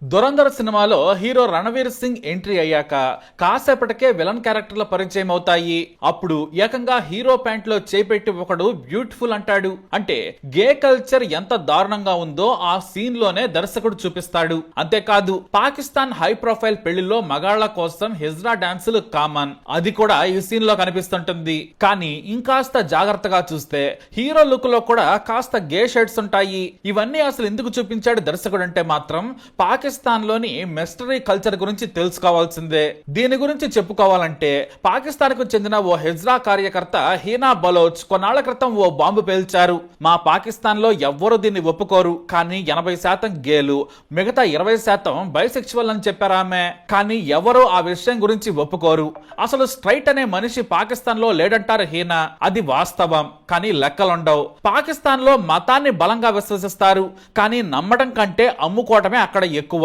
దురంధర్ సినిమాలో hero Ranveer Singh entry అయ్యాక కాసేపటికే villain క్యారెక్టర్ల పరిచయం అవుతాయి. అప్పుడు ఏకంగా హీరో ప్యాంట్ లో చేపెట్టి ఒకడు బ్యూటిఫుల్ అంటాడు. అంటే గే కల్చర్ ఎంత దారుణంగా ఉందో ఆ సీన్ లోనే దర్శకుడు చూపిస్తాడు. అంతేకాదు పాకిస్తాన్ హై ప్రొఫైల్ పెళ్లిలో మగాళ్ల కోసం హిజ్రా డాన్సులు కామన్, అది కూడా ఈ సీన్ లో కనిపిస్తుంటుంది. కానీ ఇంకాస్త జాగ్రత్తగా చూస్తే హీరో లుక్ లో కూడా కాస్త గే షేడ్స్ ఉంటాయి. ఇవన్నీ అసలు ఎందుకు చూపించాడు దర్శకుడు అంటే మాత్రం పాకిస్తాన్ లోని మిస్టరీ కల్చర్ గురించి తెలుసుకోవాల్సిందే. దీని గురించి చెప్పుకోవాలంటే పాకిస్తాన్ కు చెందిన ఓ హిజ్రా కార్యకర్త హీనా బలోచ్ కొన్నాళ్ల క్రితం ఓ బాంబు పేల్చారు. మా పాకిస్తాన్ లో ఎవ్వరూ దీన్ని ఒప్పుకోరు, కానీ 80% గేలు, మిగతా 20% బైసెక్చువల్ అని చెప్పారామె. కానీ ఎవరూ ఆ విషయం గురించి ఒప్పుకోరు. అసలు స్ట్రైట్ అనే మనిషి పాకిస్తాన్ లో లేడంటారు హీనా. అది వాస్తవం, కానీ లెక్కలుండవు. పాకిస్తాన్ లో మతాన్ని బలంగా విశ్వసిస్తారు, కానీ నమ్మడం కంటే అమ్ముకోవటమే అక్కడ ఎక్కువ.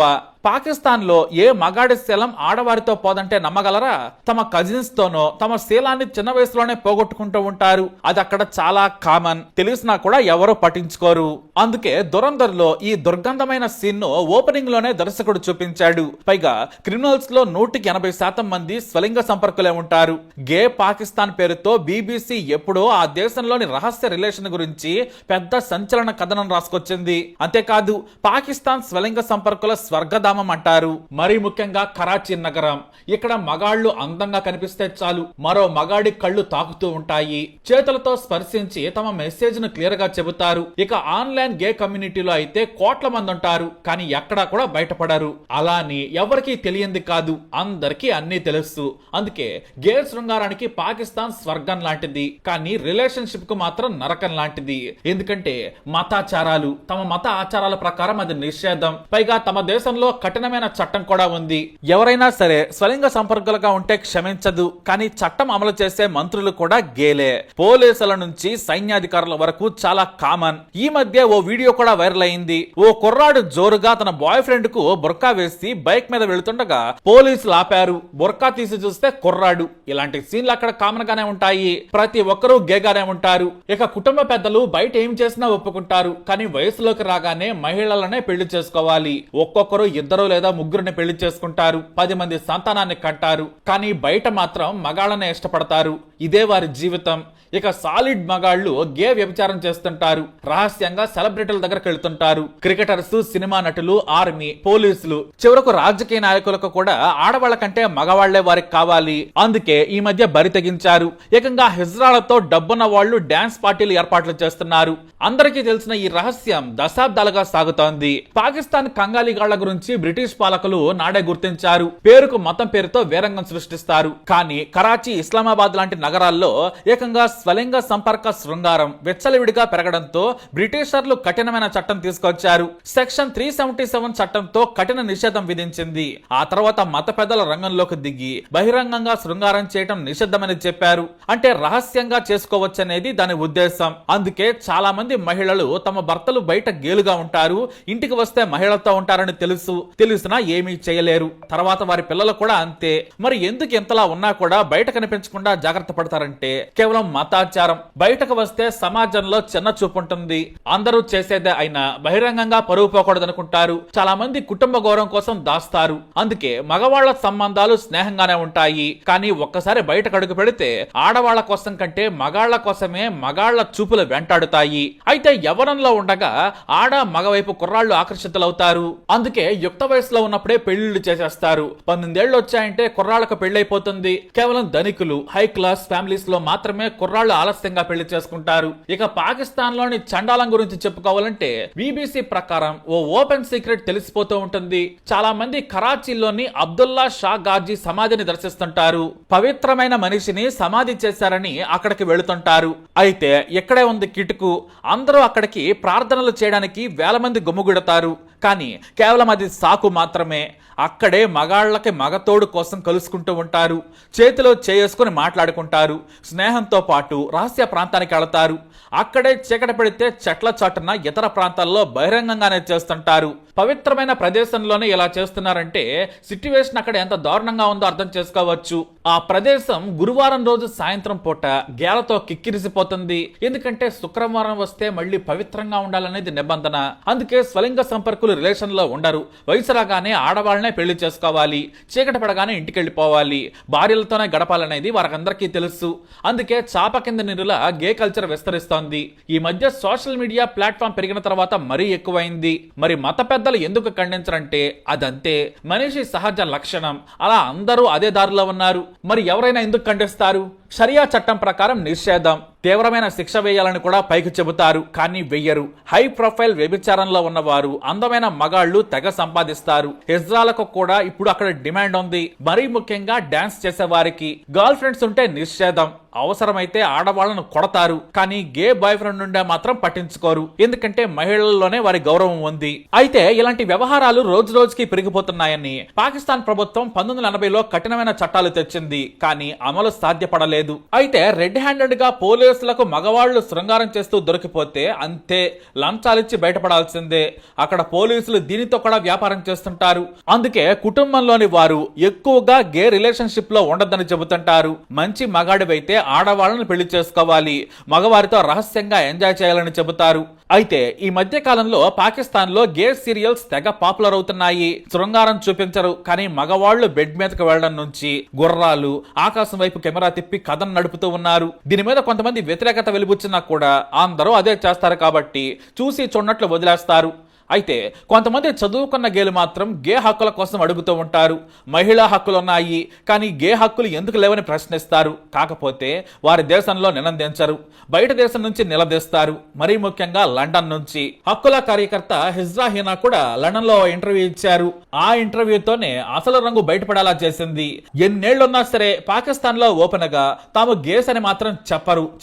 పాకిస్తాన్ లో ఏ మగాడి శీలం ఆడవారితో పోదంటే నమ్మగలరా? తమ కజిన్స్ తోనో తమ శీలాన్ని చిన్న వయసులోనే పోగొట్టుకుంటూ ఉంటారు. అది అక్కడ చాలా కామన్. తెలిసినా కూడా ఎవరో పట్టించుకోరు. అందుకే దురంధర్ లో ఈ దుర్గంధమైన సీన్ ను ఓపెనింగ్ లోనే దర్శకుడు చూపించాడు. పైగా క్రిమినల్స్ లో 180% మంది స్వలింగ సంపర్కులే ఉంటారు. గే పాకిస్తాన్ పేరుతో బీబీసీ ఎప్పుడో ఆ దేశంలోని రహస్య రిలేషన్ గురించి పెద్ద సంచలన కథనం రాసుకొచ్చింది. అంతేకాదు పాకిస్తాన్ స్వలింగ సంపర్కుల స్వర్గధామం అంటారు. మరీ ముఖ్యంగా కరాచీ నగరం. ఇక్కడ మగాళ్లు అందంగా కనిపిస్తే చాలు మరో మగాడి కళ్ళు తాకుతూ ఉంటాయి. చేతులతో స్పర్శించి తమ మెసేజ్ ను క్లియర్ గా చెబుతారు. ఇక ఆన్లైన్ గే కమ్యూనిటీలో అయితే కోట్ల మంది ఉంటారు, కానీ ఎక్కడా కూడా బయటపడరు. అలా అని ఎవరికీ తెలియంది కాదు, అందరికీ అన్నీ తెలుసు. అందుకే గే శృంగారానికి పాకిస్తాన్ స్వర్గం లాంటిది, కానీ రిలేషన్షిప్ కు మాత్రం నరకం లాంటిది. ఎందుకంటే మతాచారాలు, తమ మత ఆచారాల ప్రకారం అది నిషేధం. పైగా తమ దేశంలో కఠినమైన చట్టం కూడా ఉంది. ఎవరైనా సరే స్వలింగ సంపర్కులుగా ఉంటే క్షమించదు, కానీ చట్టం అమలు చేసే మంత్రులు కూడా గేలే. పోలీసుల నుంచి సైన్యాధికారుల వరకు చాలా కామన్. ఈ మధ్య ఓ వీడియో కూడా వైరల్ అయింది. ఓ కుర్రాడు జోరుగా తన బాయ్ ఫ్రెండ్ కు బుర్కా వేసి బైక్ మీద వెళుతుండగా పోలీసులు ఆపారు. బుర్కా తీసి చూస్తే కుర్రాడు. ఇలాంటి సీన్లు అక్కడ కామన్ గానే ఉంటాయి. ప్రతి ఒక్కరూ గేగానే ఉంటారు. ఇక కుటుంబ పెద్దలు బయట ఏం చేసినా ఒప్పుకుంటారు, కానీ వయసులోకి రాగానే మహిళలనే పెళ్లి చేసుకోవాలి. ఒక్కొక్కరు ఇద్దరు లేదా ముగ్గురిని పెళ్లి చేసుకుంటారు, 10 మంది సంతానాన్ని కంటారు. కానీ బయట మాత్రం మగాళ్ళనే ఇష్టపడతారు. ఇదే వారి జీవితం. ఇక సాలిడ్ మగాళ్లు గే వ్యభిచారం చేస్తుంటారు. రహస్యంగా సెలబ్రిటీల దగ్గరకు వెళ్తుంటారు. క్రికెటర్స్, సినిమా నటులు, ఆర్మీ, పోలీసులు, చివరకు రాజకీయ నాయకులకు కూడా ఆడవాళ్ల కంటే మగవాళ్లే వారికి కావాలి. అందుకే ఈ మధ్య బరి తెగించారు. ఏకంగా హిజ్రాలతో డబ్బున్న వాళ్లు డాన్స్ పార్టీలు ఏర్పాట్లు చేస్తున్నారు. అందరికీ తెలిసిన ఈ రహస్యం దశాబ్దాలుగా సాగుతోంది. పాకిస్తాన్ కంగాలీగాళ్ల గురించి బ్రిటిష్ పాలకులు నాడే గుర్తించారు. పేరుకు మతం పేరుతో వేరంగం సృష్టిస్తారు. కానీ కరాచీ, ఇస్లామాబాద్ లాంటి నగరాల్లో ఏకంగా స్వలింగ సంపర్క శృంగారం విచ్చలవిడిగా పెరగడంతో బ్రిటిషర్లు కఠినమైన చట్టం తీసుకొచ్చారు. సెక్షన్ 377 చట్టంతో కఠిన నిషేధం విధించింది. ఆ తర్వాత మత పెద్దల రంగంలోకి దిగి బహిరంగంగా శృంగారం చేయడం నిషిద్ధమని చెప్పారు. అంటే రహస్యంగా చేసుకోవచ్చనేది దాని ఉద్దేశం. అందుకే చాలా మంది మహిళలు తమ భర్తలు బయట గేలుగా ఉంటారు, ఇంటికి వస్తే మహిళలతో ఉంటారని తెలిసినా ఏమీ చేయలేరు. తర్వాత వారి పిల్లలు కూడా అంతే. మరి ఎందుకు ఎంతలా ఉన్నా కూడా బయట కనిపించకుండా జాగ్రత్త పడతారంటే కేవలం మతాచారం. బయటకు వస్తే సమాజంలో చిన్న చూపు ఉంటుంది. అందరూ చేసేదే అయినా బహిరంగంగా పరువు పోకూడదనుకుంటారు. చాలా మంది కుటుంబ గౌరవం కోసం దాస్తారు. అందుకే మగవాళ్ల సంబంధాలు స్నేహంగానే ఉంటాయి, కానీ ఒక్కసారి బయటకు అడుగు పెడితే ఆడవాళ్ల కోసం కంటే మగాళ్ల కోసమే మగాళ్ల చూపులు వెంటాడుతాయి. అయితే యవ్వనంలో ఉండగా ఆడ మగవైపు కుర్రాళ్లు ఆకర్షితులవుతారు. అందుకే యుక్త వయసులో ఉన్నప్పుడే పెళ్లిళ్లు చేసేస్తారు. 18 ఏళ్లు వచ్చాయంటే కుర్రాళ్లకు పెళ్లైపోతుంది. కేవలం ధనికులు, హై క్లాస్ ఫ్యామిలీస్ లో మాత్రమే కుర్రాళ్లు ఆలస్యంగా పెళ్లి చేసుకుంటారు. ఇక పాకిస్తాన్ లోని చండాలం గురించి చెప్పుకోవాలంటే బీబీసీ ప్రకారం ఓ ఓపెన్ సీక్రెట్ తెలిసిపోతూ ఉంటుంది. చాలా మంది కరాచీలోని అబ్దుల్లా షా గాజీ సమాధిని దర్శిస్తుంటారు. పవిత్రమైన మనిషిని సమాధి చేశారని అక్కడికి వెళుతుంటారు. అయితే ఇక్కడే ఉంది కిటుకు. అందరూ అక్కడికి ప్రార్థనలు చేయడానికి వేల మంది గుమ్ముగుడతారు. కానీ కేవలం అది సాకు మాత్రమే. అక్కడే మగాళ్లకి మగతోడు కోసం కలుసుకుంటూ ఉంటారు. చేతిలో చేసుకుని మాట్లాడుకుంటారు. స్నేహంతో పాటు రహస్య ప్రాంతానికి వెళతారు. అక్కడే చీకటి పడితే చెట్ల చాటున ఇతర ప్రాంతాల్లో బహిరంగంగానే చేస్తుంటారు. పవిత్రమైన ప్రదేశంలోనే ఇలా చేస్తున్నారంటే సిట్యువేషన్ అక్కడ ఎంత దారుణంగా ఉందో అర్థం చేసుకోవచ్చు. ఆ ప్రదేశం గురువారం రోజు సాయంత్రం పూట గేలతో కిక్కిరిసిపోతుంది. ఎందుకంటే శుక్రవారం వస్తే మళ్ళీ పవిత్రంగా ఉండాలనేది నిబంధన. అందుకే స్వలింగ సంపర్కులు రిలేషన్ లో ఉండరు. వయసు రాగానే ఆడవాళ్ళనే పెళ్లి చేసుకోవాలి, చీకటి పడగానే ఇంటికి వెళ్ళిపోవాలి, భార్యలతోనే గడపాలనేది వారందరికీ తెలుసు. అందుకే చాప కింద నీరులా గే కల్చర్ విస్తరిస్తోంది. ఈ మధ్య సోషల్ మీడియా ప్లాట్ఫామ్ పెరిగిన తర్వాత మరీ ఎక్కువైంది. మరి మత పెద్దలు ఎందుకు ఖండించరంటే అదంతే, మనిషి సహజ లక్షణం. అలా అందరూ అదే దారిలో ఉన్నారు. మరి ఎవరైనా ఎందుకు ఖండిస్తారు? షరియా చట్టం ప్రకారం నిషేధం, తీవ్రమైన శిక్ష వేయాలని కూడా పైకి చెబుతారు, కానీ వెయ్యరు. హై ప్రొఫైల్ వ్యభిచారంలో ఉన్నవారు, అందమైన మగాళ్లు తెగ సంపాదిస్తారు. ఇజ్రాలకు కూడా ఇప్పుడు అక్కడ డిమాండ్ ఉంది. మరీ ముఖ్యంగా డాన్స్ చేసే వారికి. గర్ల్ ఫ్రెండ్స్ ఉంటే నిషేధం, అవసరమైతే ఆడవాళ్లను కొడతారు, కానీ గే బాయ్ ఫ్రెండ్ ఉండే మాత్రం పట్టించుకోరు. ఎందుకంటే మహిళల్లోనే వారి గౌరవం ఉంది. అయితే ఇలాంటి వ్యవహారాలు రోజు రోజుకి పెరిగిపోతున్నాయని పాకిస్తాన్ ప్రభుత్వం 1980లో కఠినమైన చట్టాలు తెచ్చింది, కానీ అమలు సాధ్యపడలేదు. అయితే రెడ్ హ్యాండెడ్ గా పోలీసులకు మగవాళ్లు శృంగారం చేస్తూ దొరికిపోతే అంతే, లంచాలిచ్చి బయటపడాల్సిందే. అక్కడ పోలీసులు దీనితో కూడా వ్యాపారం చేస్తుంటారు. అందుకే కుటుంబంలోని వారు ఎక్కువగా గే రిలేషన్షిప్ లో ఉండదని చెబుతుంటారు. మంచి మగాడివైతే ఆడవాళ్లను పెళ్లి చేసుకోవాలి, మగవారితో రహస్యంగా ఎంజాయ్ చేయాలని చెబుతారు. అయితే ఈ మధ్య కాలంలో పాకిస్తాన్ లో గే సీరియల్స్ తెగ పాపులర్ అవుతున్నాయి. శృంగారం చూపించరు, కానీ మగవాళ్లు బెడ్ మీదకి వెళ్లడం నుంచి గుర్రాలు, ఆకాశం వైపు కెమెరా తిప్పి కథను నడుపుతూ ఉన్నారు. దీని మీద కొంతమంది వ్యతిరేకత వెలుబుచ్చినా కూడా అందరూ అదే చేస్తారు కాబట్టి చూసి చూడనట్లు వదిలేస్తారు. అయితే కొంతమంది చదువుకున్న గేలు మాత్రం గే హక్కుల కోసం అడుగుతూ ఉంటారు. మహిళా హక్కులు ఉన్నాయి, కానీ గే హక్కులు ఎందుకు లేవని ప్రశ్నిస్తారు. కాకపోతే వారి దేశంలో నినందించరు, బయట దేశం నుంచి నిలదీస్తారు. మరీ ముఖ్యంగా లండన్ నుంచి. హక్కుల కార్యకర్త హిజ్రా హీనా కూడా లండన్ లో ఇంటర్వ్యూ ఇచ్చారు. ఆ ఇంటర్వ్యూతోనే అసలు రంగు బయటపడేలా చేసింది. ఎన్నేళ్లున్నా సరే పాకిస్తాన్ లో ఓపెన్ గా తాము గేస్ అని మాత్రం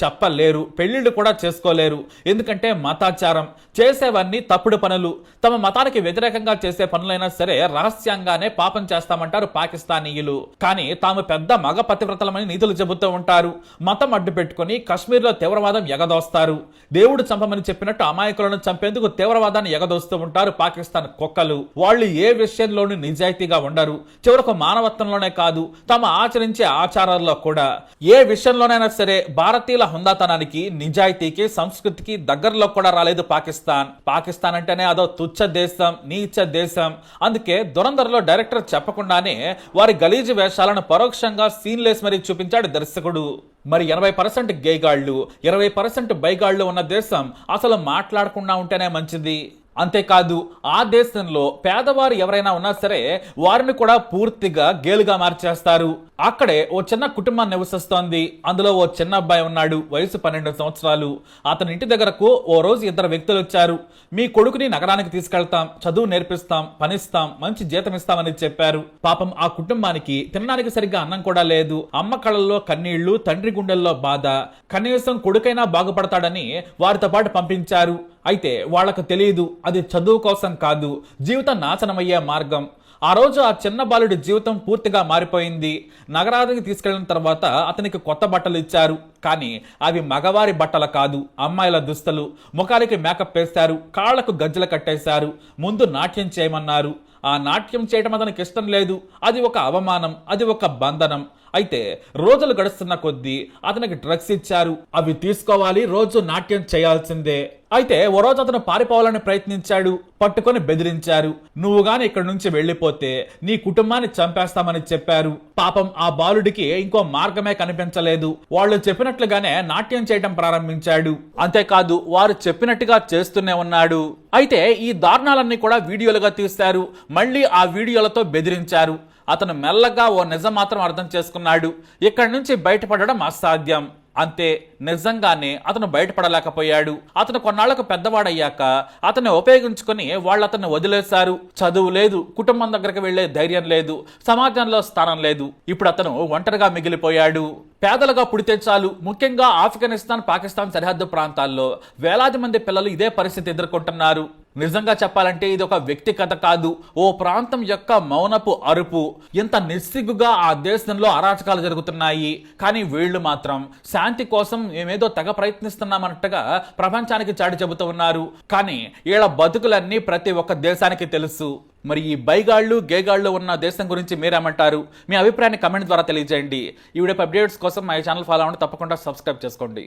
చెప్పలేరు, పెళ్లిళ్లు కూడా చేసుకోలేరు. ఎందుకంటే మతాచారం, చేసేవన్నీ తప్పుడు పనులు. తమ మతానికి వ్యతిరేకంగా చేసే పనులైనా సరే రహస్యంగానే పాపం చేస్తామంటారు పాకిస్తానీయులు. కానీ తాము పెద్ద మగ పతివ్రతలమని నీతులు చెబుతూ ఉంటారు. మతం అడ్డు పెట్టుకుని కశ్మీర్ లో తీవ్రవాదం ఎగదోస్తారు. దేవుడు చంపమని చెప్పినట్టు అమాయకులను చంపేందుకు తీవ్రవాదాన్ని ఎగదోస్తూ ఉంటారు పాకిస్తాన్ కుక్కలు. వాళ్ళు ఏ విషయంలోనూ నిజాయితీగా ఉండరు. చివరకు మానవత్వంలోనే కాదు, తమ ఆచరించే ఆచారాల్లో కూడా. ఏ విషయంలోనైనా సరే భారతీయుల హుందాతనానికి, నిజాయితీకి, సంస్కృతికి దగ్గరలో కూడా రాలేదు పాకిస్తాన్ అంటేనే అదో తుచ్చ దేశం, నీచ దేశం. అందుకే దురంధర్లో డైరెక్టర్ చెప్పకుండానే వారి గలీజు వేషాలను పరోక్షంగా సీన్లెస్ మరీ చూపించాడు దర్శకుడు. మరి 80% గేగాళ్లు, 20% బైగాళ్లు ఉన్న దేశం అసలు మాట్లాడకుండా ఉంటేనే మంచిది. అంతేకాదు ఆ దేశంలో పేదవారు ఎవరైనా ఉన్నా సరే వారిని కూడా పూర్తిగా గేలుగా మార్చేస్తారు. అక్కడే ఓ చిన్న కుటుంబం నివసిస్తోంది. అందులో ఓ చిన్న అబ్బాయి ఉన్నాడు, వయసు 12 సంవత్సరాలు. అతని ఇంటి దగ్గరకు ఓ రోజు 2 వ్యక్తులు వచ్చారు. మీ కొడుకుని నగరానికి తీసుకెళ్తాం, చదువు నేర్పిస్తాం, పనిస్తాం, మంచి జీతం ఇస్తామని చెప్పారు. పాపం ఆ కుటుంబానికి తినడానికి సరిగ్గా అన్నం కూడా లేదు. అమ్మ కళ్ళల్లో కన్నీళ్లు, తండ్రి గుండెల్లో బాధ. కనీసం కొడుకైనా బాగుపడతాడని వారితో పాటు పంపించారు. అయితే వాళ్లకు తెలియదు అది చదువు కోసం కాదు, జీవితం నాశనమయ్యే మార్గం. ఆ రోజు ఆ చిన్న బాలుడి జీవితం పూర్తిగా మారిపోయింది. నగరానికి తీసుకెళ్లిన తర్వాత అతనికి కొత్త బట్టలు ఇచ్చారు, కానీ అవి మగవారి బట్టలు కాదు, అమ్మాయిల దుస్తులు. ముఖానికి మేకప్ వేశారు, కాళ్లకు గజ్జలు కట్టేశారు. ముందు నాట్యం చేయమన్నారు. ఆ నాట్యం చేయడం అతనికి ఇష్టం లేదు. అది ఒక అవమానం, అది ఒక బంధనం. అయితే రోజులు గడుస్తున్న కొద్దీ అతనికి డ్రగ్స్ ఇచ్చారు. అవి తీసుకోవాలి, రోజు నాట్యం చేయాల్సిందే. అయితే ఓ రోజు అతను పారిపోవాలని ప్రయత్నించాడు. పట్టుకొని బెదిరించారు. నువ్వు గాని ఇక్కడి నుంచి వెళ్లిపోతే నీ కుటుంబాన్ని చంపేస్తామని చెప్పారు. పాపం ఆ బాలుడికి ఇంకో మార్గమే కనిపించలేదు. వాళ్ళు చెప్పినట్లుగానే నాట్యం చేయడం ప్రారంభించాడు. అంతేకాదు వారు చెప్పినట్టుగా చేస్తూనే ఉన్నాడు. అయితే ఈ దారుణాలన్నీ కూడా వీడియోలుగా తీశారు. మళ్ళీ ఆ వీడియోలతో బెదిరించారు. అతను మెల్లగా ఓ నిజం మాత్రం అర్థం చేసుకున్నాడు. ఇక్కడి నుంచి బయటపడడం అసాధ్యం. అంతే, నిజంగానే అతను బయటపడలేకపోయాడు. అతను కొన్నాళ్లకు పెద్దవాడయ్యాక అతన్ని ఉపయోగించుకుని వాళ్ళు అతన్ని వదిలేశారు. చదువు లేదు, కుటుంబం దగ్గరికి వెళ్లే ధైర్యం లేదు, సమాజంలో స్థానం లేదు. ఇప్పుడు అతను ఒంటరిగా మిగిలిపోయాడు. పేదలుగా పుడితే చాలు. ముఖ్యంగా ఆఫ్ఘనిస్తాన్, పాకిస్తాన్ సరిహద్దు ప్రాంతాల్లో వేలాది మంది పిల్లలు ఇదే పరిస్థితి ఎదుర్కొంటున్నారు. నిజంగా చెప్పాలంటే ఇది ఒక వ్యక్తి కథ కాదు, ఓ ప్రాంతం యొక్క మౌనపు అరుపు. ఎంత నిస్సిగ్గుగా ఆ దేశంలో అరాచకాలు జరుగుతున్నాయి, కానీ వీళ్ళు మాత్రం శాంతి కోసం మేమేదో తెగ ప్రయత్నిస్తున్నామన్నట్టుగా ప్రపంచానికి చాటి చెబుతూ ఉన్నారు. కానీ వీళ్ళ బతుకులన్నీ ప్రతి ఒక్క దేశానికి తెలుసు. మరి ఈ బైగాళ్ళు గేగాళ్ళు ఉన్న దేశం గురించి మీరేమంటారు? మీ అభిప్రాయాన్ని కమెంట్ ద్వారా తెలియజేయండి. ఈ వీడియో అప్డేట్స్ కోసం మా ఛానల్ ఫాలో అవ్వండి, తప్పకుండా సబ్స్క్రైబ్ చేసుకోండి.